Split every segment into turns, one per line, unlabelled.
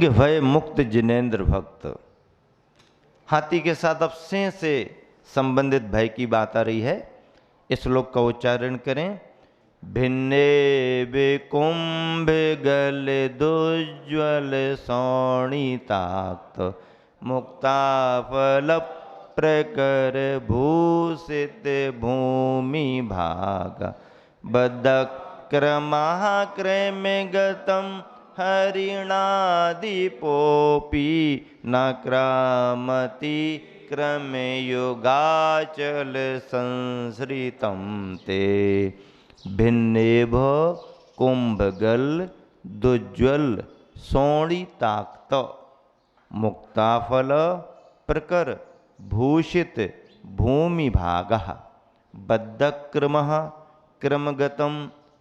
सिंह भय मुक्त जिनेन्द्र भक्त। हाथी के साथ अब सिंह से संबंधित भय की बात आ रही है। इस श्लोक का उच्चारण करें। भिन्ने विकुंभ गल दुज्ज्वल शोणिताक्त मुक्ता फल प्रकर भूषित भूमि भाग बदक्रमाक्रम गतम हरिणादिपोपी नक्रामति क्रमयुगाचल संसृतं ते भिन्नेभ कुंभगल दुज्ज्वल शोणिताक्त मुक्ताफल प्रकर भूषित भूमि भागः बद्धक्रमः क्रमगतम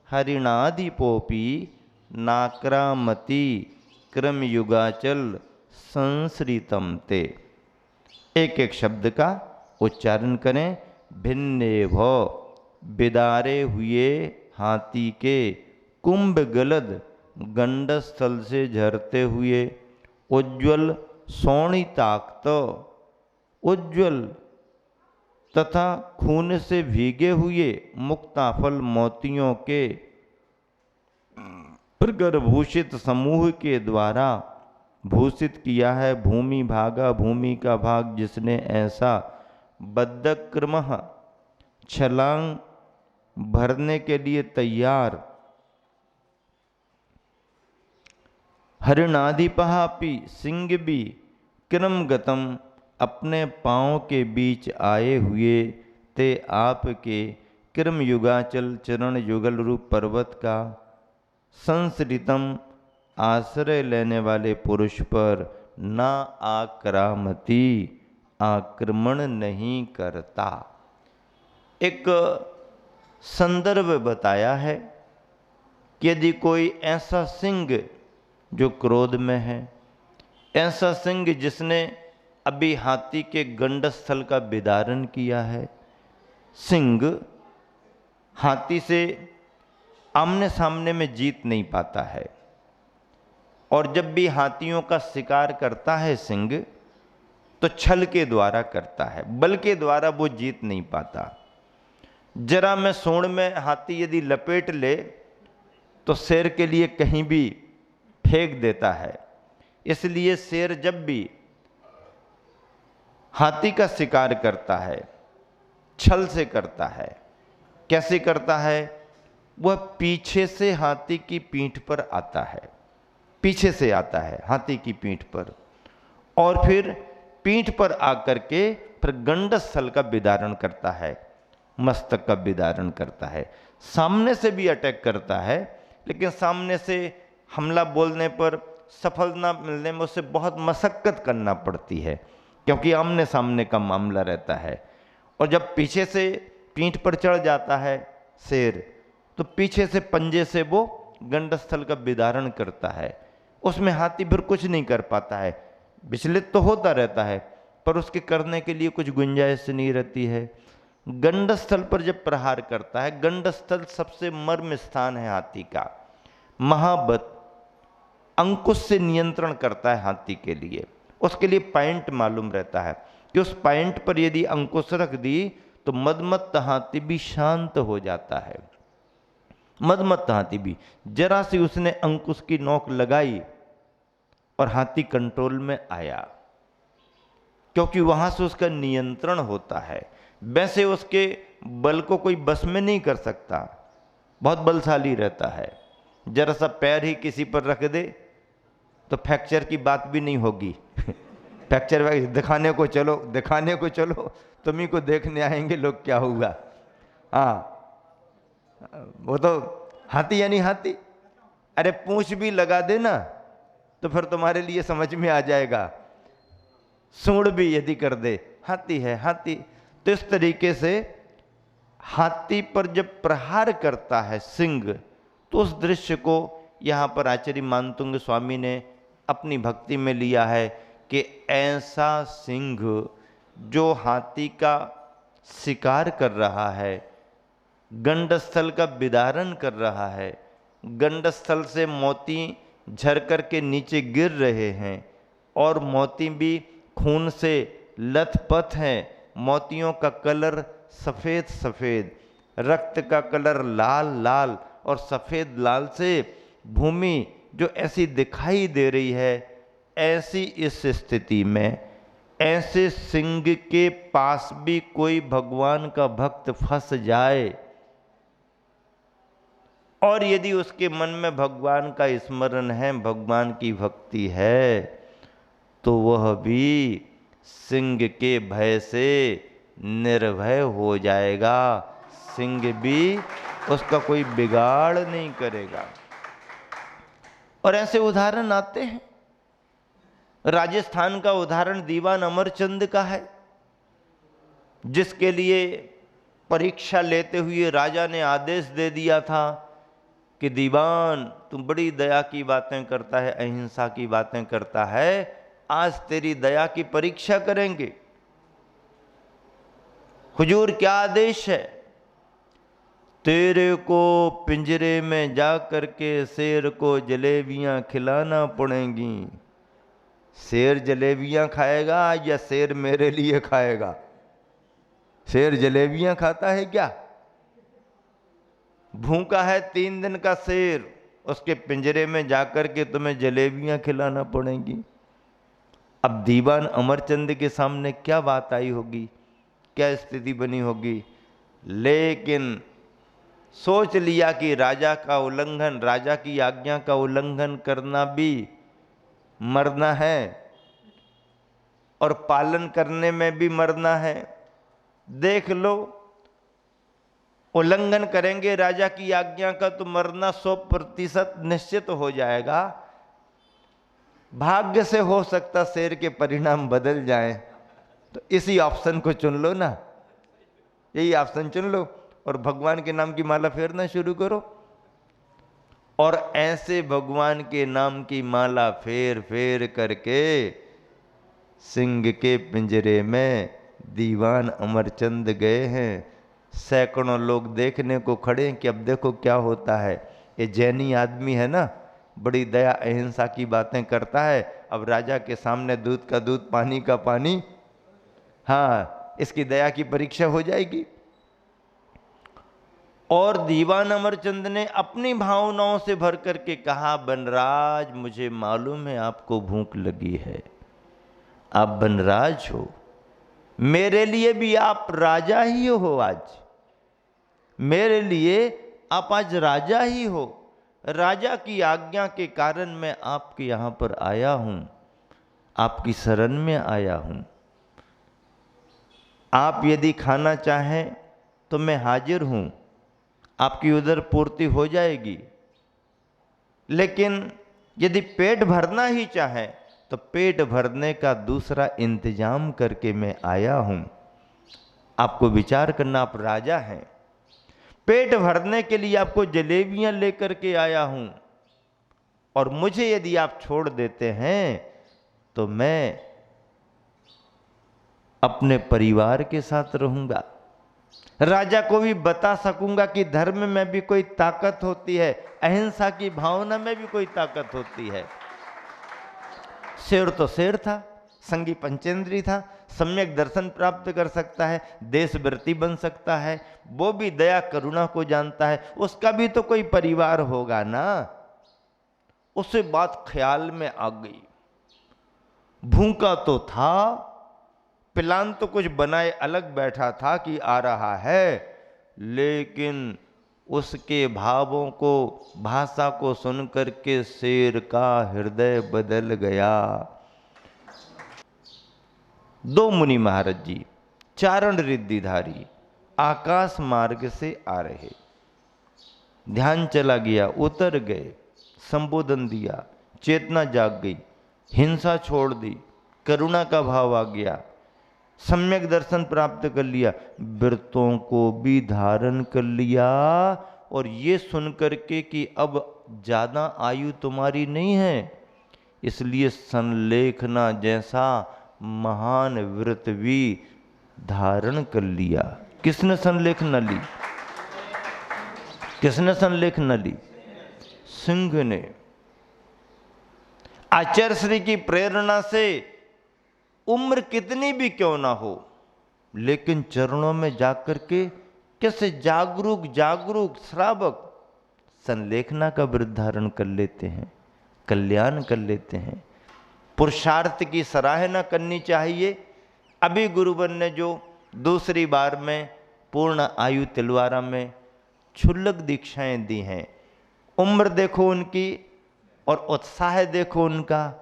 हरिणादिपोपी नाक्रामति क्रमयुगाचल संसृतम ते। एक एक शब्द का उच्चारण करें। भिन्नेभ बिदारे हुए हाथी के कुंभ गलद गंडस्थल से झरते हुए उज्ज्वल शोणिताक्त उज्ज्वल तथा खून से भीगे हुए मुक्ताफल मोतियों के प्रकर भूषित समूह के द्वारा भूषित किया है भूमि भागा भूमि का भाग जिसने ऐसा बद्धक्रम छलांग भरने के लिए तैयार हरिणाधिपहापि सिंह भी क्रमगतम अपने पाँव के बीच आए हुए ते आपके क्रमयुगाचल चरण युगल रूप पर्वत का संसृतम आश्रय लेने वाले पुरुष पर न आक्रामति आक्रमण नहीं करता। एक संदर्भ बताया है कि यदि कोई ऐसा सिंह जो क्रोध में है, ऐसा सिंह जिसने अभी हाथी के गंडस्थल का विदारण किया है, सिंह हाथी से आमने सामने में जीत नहीं पाता है और जब भी हाथियों का शिकार करता है सिंह तो छल के द्वारा करता है, बल के द्वारा वो जीत नहीं पाता। जरा में सूंड में हाथी यदि लपेट ले तो शेर के लिए कहीं भी फेंक देता है। इसलिए शेर जब भी हाथी का शिकार करता है छल से करता है। कैसे करता है? वह पीछे से हाथी की पीठ पर आता है, पीछे से आता है हाथी की पीठ पर और फिर पीठ पर आकर के फिर गंडस्थल का विदारण करता है, मस्तक का विदारण करता है। सामने से भी अटैक करता है लेकिन सामने से हमला बोलने पर सफल ना मिलने में उसे बहुत मशक्कत करना पड़ती है क्योंकि आमने सामने का मामला रहता है। और जब पीछे से पीठ पर चढ़ जाता है शेर तो पीछे से पंजे से वो गंडस्थल का विदारण करता है। उसमें हाथी फिर कुछ नहीं कर पाता है, विचलित तो होता रहता है पर उसके करने के लिए कुछ गुंजाइश नहीं रहती है। गंडस्थल पर जब प्रहार करता है, गंडस्थल सबसे मर्म स्थान है हाथी का, महाबत अंकुश से नियंत्रण करता है हाथी के लिए। उसके लिए पॉइंट मालूम रहता है कि उस पॉइंट पर यदि अंकुश रख दी तो मदमत्त हाथी भी शांत हो जाता है। मदमत्त हाथी भी जरा सी उसने अंकुश की नोक लगाई और हाथी कंट्रोल में आया क्योंकि वहां से उसका नियंत्रण होता है। वैसे उसके बल को कोई बस में नहीं कर सकता, बहुत बलशाली रहता है। जरा सा पैर ही किसी पर रख दे तो फ्रैक्चर की बात भी नहीं होगी। फ्रैक्चर दिखाने को चलो, दिखाने को चलो, तुम्ही को देखने आएंगे लोग क्या होगा। हाँ, वो तो हाथी यानी हाथी। अरे पूंछ भी लगा देना तो फिर तुम्हारे लिए समझ में आ जाएगा। सूंड भी यदि कर दे, हाथी है हाथी। तो इस तरीके से हाथी पर जब प्रहार करता है सिंह तो उस दृश्य को यहाँ पर आचार्य मानतुंग स्वामी ने अपनी भक्ति में लिया है कि ऐसा सिंह जो हाथी का शिकार कर रहा है, गंडस्थल का विदारण कर रहा है, गंडस्थल से मोती झरकर के नीचे गिर रहे हैं और मोती भी खून से लथपथ हैं। मोतियों का कलर सफ़ेद सफ़ेद, रक्त का कलर लाल लाल और सफ़ेद लाल से भूमि जो ऐसी दिखाई दे रही है। ऐसी इस स्थिति में ऐसे सिंह के पास भी कोई भगवान का भक्त फंस जाए और यदि उसके मन में भगवान का स्मरण है, भगवान की भक्ति है, तो वह भी सिंह के भय से निर्भय हो जाएगा। सिंह भी उसका कोई बिगाड़ नहीं करेगा। और ऐसे उदाहरण आते हैं। राजस्थान का उदाहरण दीवान अमरचंद का है, जिसके लिए परीक्षा लेते हुए राजा ने आदेश दे दिया था कि दीवान तुम बड़ी दया की बातें करता है, अहिंसा की बातें करता है, आज तेरी दया की परीक्षा करेंगे। हुजूर क्या आदेश है? तेरे को पिंजरे में जा करके शेर को जलेबियां खिलाना पड़ेंगी। शेर जलेबियां खाएगा या शेर मेरे लिए खाएगा? शेर जलेबियां खाता है क्या? भूखा है 3 दिन का शेर, उसके पिंजरे में जाकर के तुम्हें जलेबियां खिलाना पड़ेंगी। अब दीवान अमरचंद के सामने क्या बात आई होगी, क्या स्थिति बनी होगी। लेकिन सोच लिया कि राजा का उल्लंघन, राजा की आज्ञा का उल्लंघन करना भी मरना है और पालन करने में भी मरना है। देख लो, उल्लंघन करेंगे राजा की आज्ञा का तो मरना 100% निश्चित हो जाएगा। भाग्य से हो सकता शेर के परिणाम बदल जाएं, तो इसी ऑप्शन को चुन लो ना, यही ऑप्शन चुन लो और भगवान के नाम की माला फेरना शुरू करो। और ऐसे भगवान के नाम की माला फेर फेर करके सिंह के पिंजरे में दीवान अमरचंद गए हैं। सैकड़ों लोग देखने को खड़े हैं कि अब देखो क्या होता है। ये जैनी आदमी है ना, बड़ी दया अहिंसा की बातें करता है, अब राजा के सामने दूध का दूध पानी का पानी, हाँ इसकी दया की परीक्षा हो जाएगी। और दीवान अमरचंद ने अपनी भावनाओं से भर करके कहा, बनराज मुझे मालूम है आपको भूख लगी है, आप बनराज हो, मेरे लिए भी आप राजा ही हो। आज मेरे लिए आप आज राजा ही हो। राजा की आज्ञा के कारण मैं आपके यहां पर आया हूं, आपकी शरण में आया हूं। आप यदि खाना चाहें तो मैं हाजिर हूं, आपकी उधर पूर्ति हो जाएगी। लेकिन यदि पेट भरना ही चाहे तो पेट भरने का दूसरा इंतजाम करके मैं आया हूं। आपको विचार करना, आप राजा हैं, पेट भरने के लिए आपको जलेबियां लेकर के आया हूं, और मुझे यदि आप छोड़ देते हैं तो मैं अपने परिवार के साथ रहूंगा, राजा को भी बता सकूंगा कि धर्म में भी कोई ताकत होती है, अहिंसा की भावना में भी कोई ताकत होती है। शेर तो शेर था, संगी पंचेंद्री था, सम्यक दर्शन प्राप्त कर सकता है, देशव्रती बन सकता है, वो भी दया करुणा को जानता है, उसका भी तो कोई परिवार होगा ना। उसे बात ख्याल में आ गई। भूखा तो था, प्लान तो कुछ बनाए अलग बैठा था कि आ रहा है, लेकिन उसके भावों को, भाषा को सुनकर के शेर का हृदय बदल गया। 2 मुनि महाराज जी चारण रिद्धिधारी आकाश मार्ग से आ रहे, ध्यान चला गया, उतर गए, संबोधन दिया, चेतना जाग गई, हिंसा छोड़ दी, करुणा का भाव आ गया, सम्यक दर्शन प्राप्त कर लिया, व्रतों को भी धारण कर लिया। और ये सुनकर के कि अब ज्यादा आयु तुम्हारी नहीं है, इसलिए संलेखना जैसा महान व्रत भी धारण कर लिया। किसने संलेखना ली? किसने संलेखना ली? सिंह ने। आचार्य श्री की प्रेरणा से उम्र कितनी भी क्यों ना हो, लेकिन चरणों में जाकर के कैसे जागरूक जागरूक श्रावक संलेखना का व्रत धारण कर लेते हैं, कल्याण कर लेते हैं। पुरुषार्थ की सराहना करनी चाहिए। अभी गुरुवर ने जो दूसरी बार में पूर्ण आयु तिलवारा में क्षुल्लक दीक्षाएं दी हैं, उम्र देखो उनकी और उत्साह देखो उनका।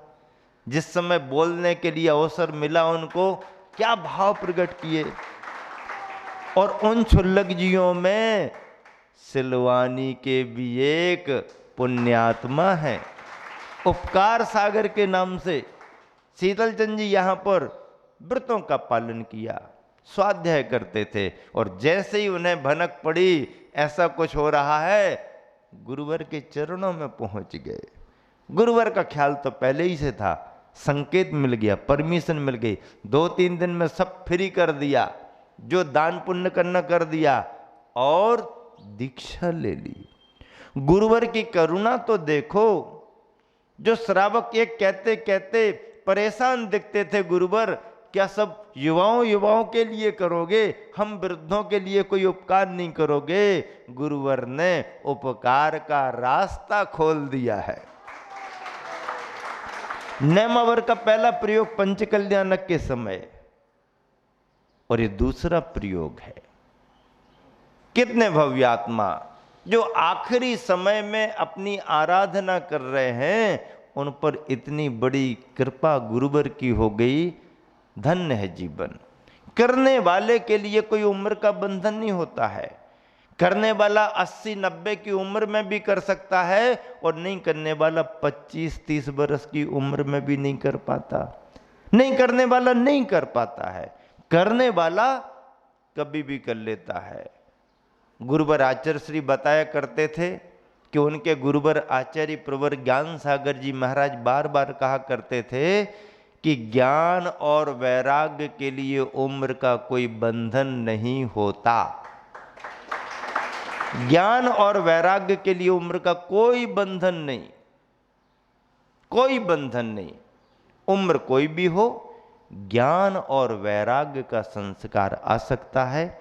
जिस समय बोलने के लिए अवसर मिला उनको क्या भाव प्रकट किए। और उन क्षुल्लक जियों में सिलवानी के भी एक पुण्यात्मा है। उपकार सागर के नाम से शीतलचंद जी यहाँ पर व्रतों का पालन किया, स्वाध्याय करते थे, और जैसे ही उन्हें भनक पड़ी ऐसा कुछ हो रहा है, गुरुवर के चरणों में पहुंच गए। गुरुवर का ख्याल तो पहले ही से था, संकेत मिल गया, परमिशन मिल गई, 2-3 दिन में सब फ्री कर दिया, जो दान पुण्य करना कर दिया और दीक्षा ले ली। गुरुवर की करुणा तो देखो। जो श्रावक एक कहते कहते परेशान दिखते थे, गुरुवर क्या सब युवाओं के लिए करोगे, हम वृद्धों के लिए कोई उपकार नहीं करोगे? गुरुवर ने उपकार का रास्ता खोल दिया है। नेमावर का पहला प्रयोग पंचकल्याणक के समय, और ये दूसरा प्रयोग है। कितने भव्यात्मा जो आखिरी समय में अपनी आराधना कर रहे हैं, उन पर इतनी बड़ी कृपा गुरुवर की हो गई। धन्य है जीवन। करने वाले के लिए कोई उम्र का बंधन नहीं होता है। करने वाला 80-90 की उम्र में भी कर सकता है, और नहीं करने वाला 25-30 वर्ष की उम्र में भी नहीं कर पाता। नहीं करने वाला नहीं कर पाता है, करने वाला कभी भी कर लेता है। गुरुवर आचार्य श्री बताया करते थे कि उनके गुरुवर आचार्य प्रवर ज्ञान सागर जी महाराज बार बार कहा करते थे कि ज्ञान और वैराग्य के लिए उम्र का कोई बंधन नहीं होता। ज्ञान और वैराग्य के लिए उम्र का कोई बंधन नहीं, कोई बंधन नहीं। उम्र कोई भी हो, ज्ञान और वैराग्य का संस्कार आ सकता है।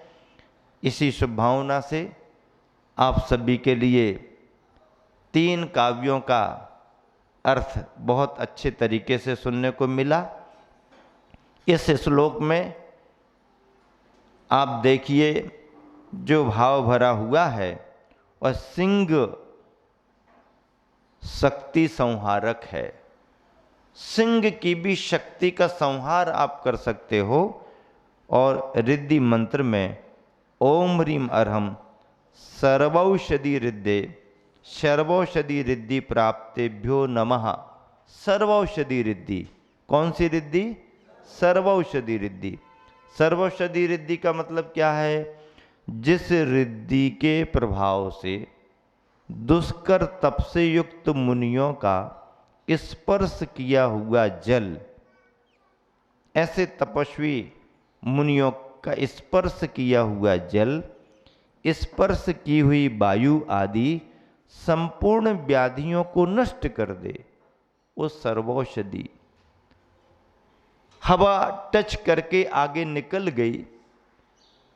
इसी शुभ भावना से आप सभी के लिए 3 काव्यों का अर्थ बहुत अच्छे तरीके से सुनने को मिला। इस श्लोक में आप देखिए जो भाव भरा हुआ है वह सिंह शक्ति संहारक है। सिंह की भी शक्ति का संहार आप कर सकते हो। और रिद्धि मंत्र में ओम ह्रीम अर्हम सर्वौषधि रिद्धे सर्वौषधि रिद्धि प्राप्तेभ्यो नमः। सर्वौषधि रिद्धि, कौन सी रिद्धि? सर्वौषधि रिद्धि। सर्वौषधि रिद्धि का मतलब क्या है? जिस रिद्धि के प्रभाव से दुष्कर तप से युक्त मुनियों का स्पर्श किया हुआ जल, ऐसे तपस्वी मुनियों का स्पर्श किया हुआ जल, स्पर्श की हुई वायु आदि संपूर्ण व्याधियों को नष्ट कर दे, वो सर्वौषधि। हवा टच करके आगे निकल गई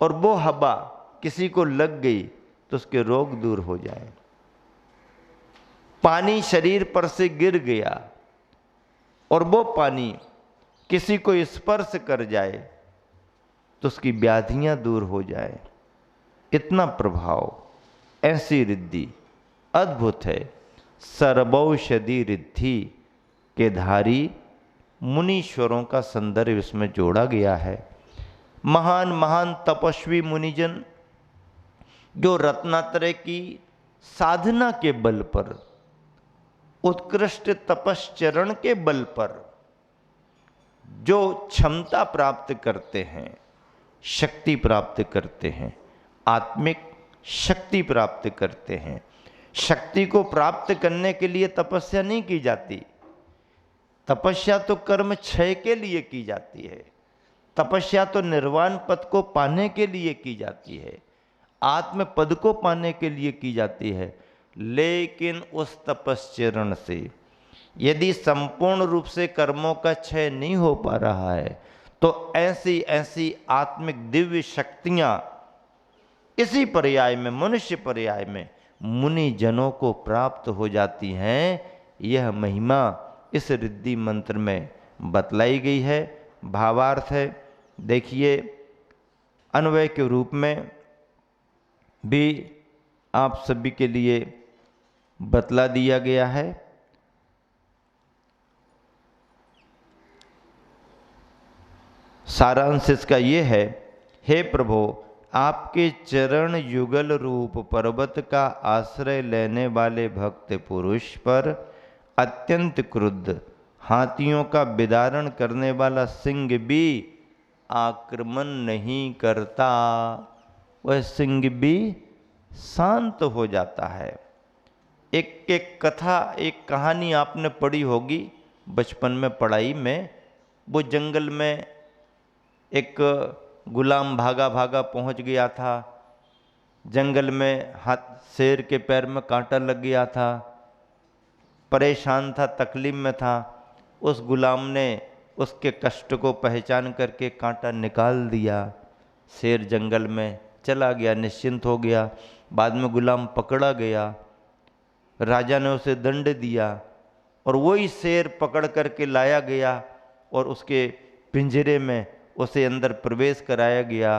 और वो हवा किसी को लग गई तो उसके रोग दूर हो जाए। पानी शरीर पर से गिर गया और वो पानी किसी को स्पर्श कर जाए तो उसकी व्याधियां दूर हो जाए। इतना प्रभाव, ऐसी रिद्धि अद्भुत है। सर्वौषधि रिद्धि के धारी मुनीश्वरों का संदर्भ इसमें जोड़ा गया है। महान महान तपस्वी मुनिजन जो रत्नात्रय की साधना के बल पर, उत्कृष्ट तपश्चरण के बल पर जो क्षमता प्राप्त करते हैं, शक्ति प्राप्त करते हैं, आत्मिक शक्ति प्राप्त करते हैं। शक्ति को प्राप्त करने के लिए तपस्या नहीं की जाती। तपस्या तो कर्म क्षय के लिए की जाती है। तपस्या तो निर्वाण पद को पाने के लिए की जाती है, आत्म पद को पाने के लिए की जाती है। लेकिन उस तपश्चरण से यदि संपूर्ण रूप से कर्मों का क्षय नहीं हो पा रहा है तो ऐसी ऐसी आत्मिक दिव्य शक्तियां इसी पर्याय में, मनुष्य पर्याय में मुनि जनों को प्राप्त हो जाती हैं। यह महिमा इस रिद्धि मंत्र में बतलाई गई है। भावार्थ है, देखिए, अन्वय के रूप में भी आप सभी के लिए बतला दिया गया है। सारांश इसका ये है, हे प्रभु, आपके चरण युगल रूप पर्वत का आश्रय लेने वाले भक्त पुरुष पर अत्यंत क्रुद्ध हाथियों का विदारण करने वाला सिंह भी आक्रमण नहीं करता। वह सिंह भी शांत हो जाता है। एक एक कथा, एक कहानी आपने पढ़ी होगी बचपन में, पढ़ाई में। वो जंगल में एक गुलाम भागा भागा पहुंच गया था। जंगल में शेर के पैर में कांटा लग गया था, परेशान था, तकलीफ में था। उस गुलाम ने उसके कष्ट को पहचान करके कांटा निकाल दिया। शेर जंगल में चला गया, निश्चिंत हो गया। बाद में गुलाम पकड़ा गया, राजा ने उसे दंड दिया और वही शेर पकड़ करके लाया गया और उसके पिंजरे में उसे अंदर प्रवेश कराया गया।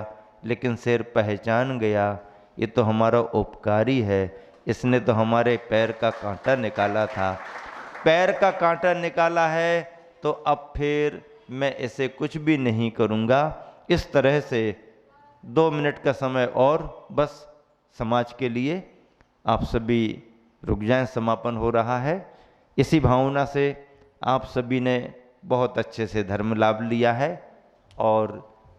लेकिन शेर पहचान गया, ये तो हमारा उपकारी है, इसने तो हमारे पैर का कांटा निकाला था। पैर का कांटा निकाला है तो अब फिर मैं इसे कुछ भी नहीं करूँगा। इस तरह से 2 मिनट का समय और बस समाज के लिए, आप सभी रुक जाएं, समापन हो रहा है। इसी भावना से आप सभी ने बहुत अच्छे से धर्म लाभ लिया है और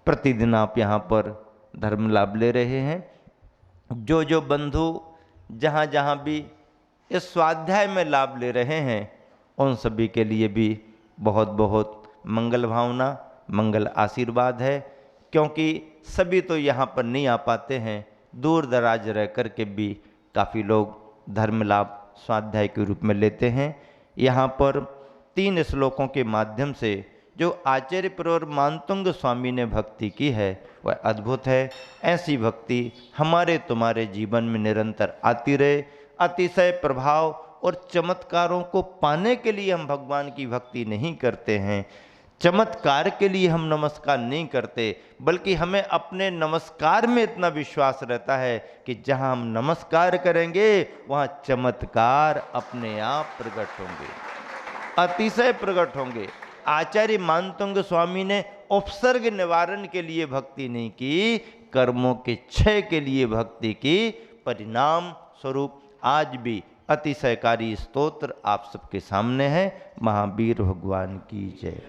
प्रतिदिन आप यहाँ पर धर्म लाभ ले रहे हैं। जो जो बंधु जहाँ जहाँ भी इस स्वाध्याय में लाभ ले रहे हैं उन सभी के लिए भी बहुत बहुत मंगल भावना, मंगल आशीर्वाद है। क्योंकि सभी तो यहाँ पर नहीं आ पाते हैं, दूर दराज रह कर के भी काफ़ी लोग धर्म लाभ स्वाध्याय के रूप में लेते हैं। यहाँ पर 3 श्लोकों के माध्यम से जो आचार्य प्रवर मानतुंग स्वामी ने भक्ति की है वह अद्भुत है। ऐसी भक्ति हमारे तुम्हारे जीवन में निरंतर आती रहे। अतिशय प्रभाव और चमत्कारों को पाने के लिए हम भगवान की भक्ति नहीं करते हैं, चमत्कार के लिए हम नमस्कार नहीं करते, बल्कि हमें अपने नमस्कार में इतना विश्वास रहता है कि जहाँ हम नमस्कार करेंगे वहाँ चमत्कार अपने आप प्रकट होंगे, अतिशय प्रकट होंगे। आचार्य मानतुंग स्वामी ने उपसर्ग निवारण के लिए भक्ति नहीं की, कर्मों के क्षय के लिए भक्ति की। परिणाम स्वरूप आज भी अतिशयकारी स्तोत्र आप सबके सामने है। महावीर भगवान की जय।